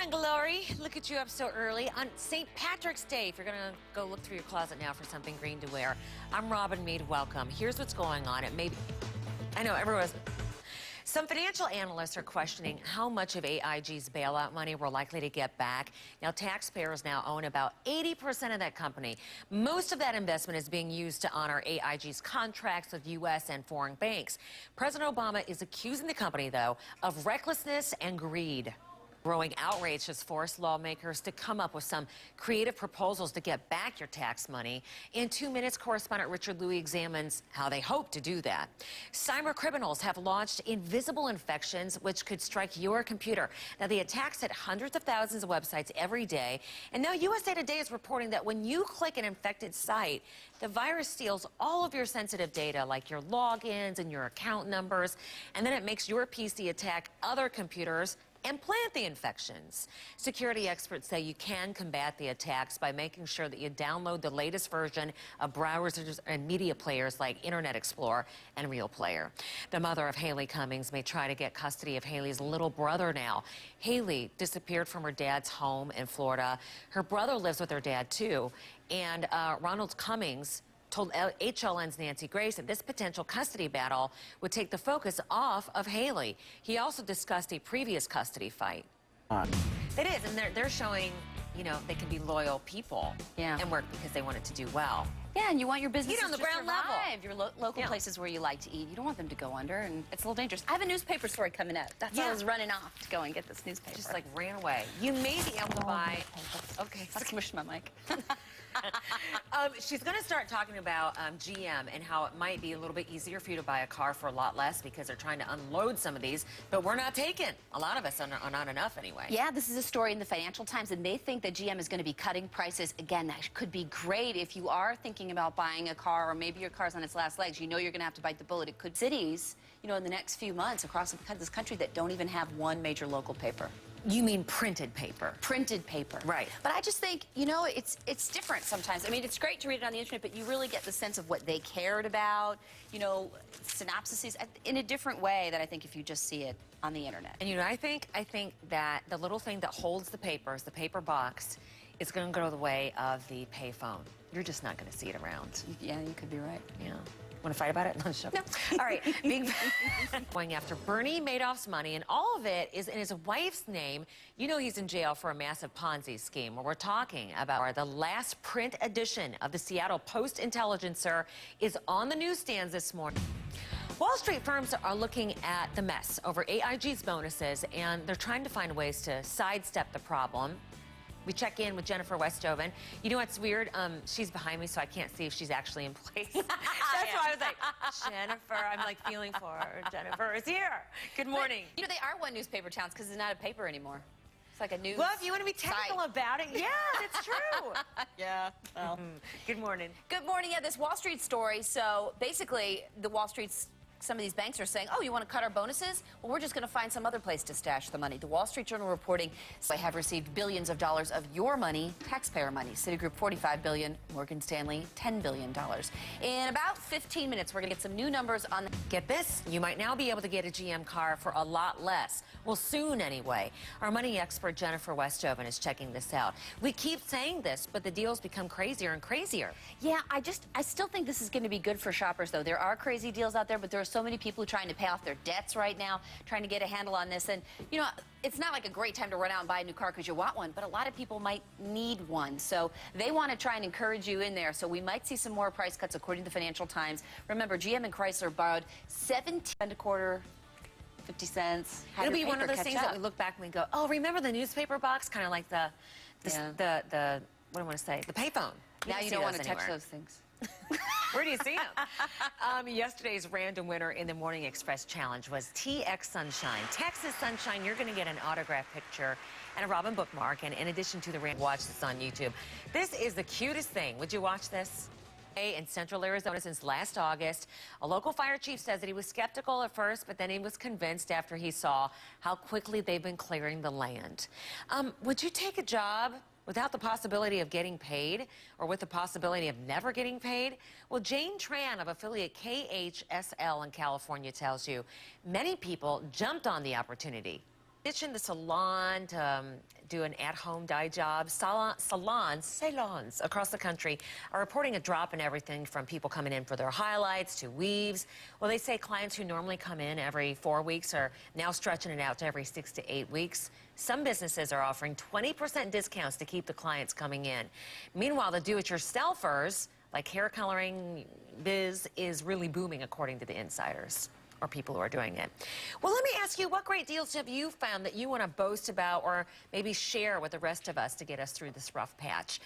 morning, Glory. Look at you up so early on St. Patrick's Day. If you're going to go look through your closet now for something green to wear. I'm Robin Meade. Welcome. Here's what's going on. I know everyone's... Some financial analysts are questioning how much of AIG's bailout money we're likely to get back. Now, taxpayers now own about 80% of that company. Most of that investment is being used to honor AIG's contracts with U.S. and foreign banks. President Obama is accusing the company, though, of recklessness and greed. Growing outrage has forced lawmakers to come up with some creative proposals to get back your tax money. In 2 minutes, correspondent Richard Louie examines how they hope to do that. Cyber criminals have launched invisible infections, which could strike your computer. Now, the attacks hit hundreds of thousands of websites every day. And now USA Today is reporting that when you click an infected site, the virus steals all of your sensitive data, like your logins and your account numbers, and then it makes your PC attack other computers and plant the infections. Security experts say you can combat the attacks by making sure that you download the latest version of browsers and media players like Internet Explorer and Real Player. The mother of Haley Cummings may try to get custody of Haley's little brother now. Haley disappeared from her dad's home in Florida. Her brother lives with her dad, too. And Ronald Cummings told HLN's Nancy Grace that this potential custody battle would take the focus off of Haley. He also discussed a previous custody fight. It is, and they're showing, you know, they can be loyal people and work because they want it to do well. Yeah, and you want your business on the to ground survive. level. Your local places where you like to eat. You don't want them to go under, and it's a little dangerous. I have a newspaper story coming up. That's why I was running off to go and get this newspaper. Just like ran away. You may be able to buy... Okay. I smushed my mic. She's going to start talking about GM and how it might be a little bit easier for you to buy a car for a lot less because they're trying to unload some of these, but we're not taking. A lot of us are not enough anyway. Yeah, this is a story in the Financial Times, and they think that GM is going to be cutting prices. Again, that could be great if you are thinking about buying a car, or maybe your car's on its last legs. You know you're going to have to bite the bullet. It could cities, you know, in the next few months across this country that don't even have one major local paper. You mean printed paper? Printed paper. Right. But I just think, you know, it's different sometimes. I mean, it's great to read it on the internet, but you really get the sense of what they cared about, you know, synopsises in a different way that I think if you just see it on the internet. And, you know, I think that the little thing that holds the papers, the paper box, is going to go the way of the payphone. You're just not going to see it around. Yeah, you could be right. Yeah. Want to fight about it? No. All right. Going after Bernie Madoff's money, and all of it is in his wife's name. You know he's in jail for a massive Ponzi scheme. We're talking about the last print edition of the Seattle Post-Intelligencer is on the newsstands this morning. Wall Street firms are looking at the mess over AIG's bonuses, and they're trying to find ways to sidestep the problem. We check in with Jennifer Westhoven. You know what's weird? She's behind me, so I can't see if she's actually in place. That's why I was like, Jennifer, I'm like feeling for her. Jennifer is here. Good morning. But, you know, they are one newspaper towns because it's not a paper anymore. It's like a news Well, if you want to be technical about it, yeah, that's true. Yeah. Well. Good morning. Good morning. Yeah, this Wall Street story. So basically, the Wall Street's some of these banks are saying, oh, you want to cut our bonuses? Well, we're just going to find some other place to stash the money. The Wall Street Journal reporting they have received billions of dollars of your money, taxpayer money. Citigroup, $45 billion. Morgan Stanley, $10 billion. In about 15 minutes, we're going to get some new numbers on... Get this, you might now be able to get a GM car for a lot less. Well, soon anyway. Our money expert, Jennifer Westhoven, is checking this out. We keep saying this, but the deals become crazier and crazier. Yeah, I still think this is going to be good for shoppers, though. There are crazy deals out there, but there are so many people trying to pay off their debts right now, trying to get a handle on this. And, you know, it's not like a great time to run out and buy a new car because you want one, but a lot of people might need one. So they want to try and encourage you in there. So we might see some more price cuts, according to the Financial Times. Remember, GM and Chrysler borrowed 17 and a quarter, 50 cents. It'll be one of those things that we look back and we go, oh, remember the newspaper box? Kind of like the what do I want to say? The payphone. Now you don't want to touch those things. Where do you see them? Yesterday's random winner in the Morning Express Challenge was TX Sunshine. Texas Sunshine, you're going to get an autographed picture and a Robin bookmark. And in addition to the watch this on YouTube. This is the cutest thing. Would you watch this? In central Arizona since last August. A local fire chief says that he was skeptical at first, but then he was convinced after he saw how quickly they've been clearing the land. Would you take a job without the possibility of getting paid, or with the possibility of never getting paid? Well, Jane Tran of affiliate KHSL in California tells you many people jumped on the opportunity. ditching the salon to do an at-home dye job. Salons across the country are reporting a drop in everything from people coming in for their highlights to weaves. Well, they say clients who normally come in every 4 weeks are now stretching it out to every 6 to 8 weeks. Some businesses are offering 20% discounts to keep the clients coming in. Meanwhile, the do-it-yourselfers, like hair coloring biz, is really booming, according to the insiders, or people who are doing it. Well, let me ask you, what great deals have you found that you want to boast about or maybe share with the rest of us to get us through this rough patch?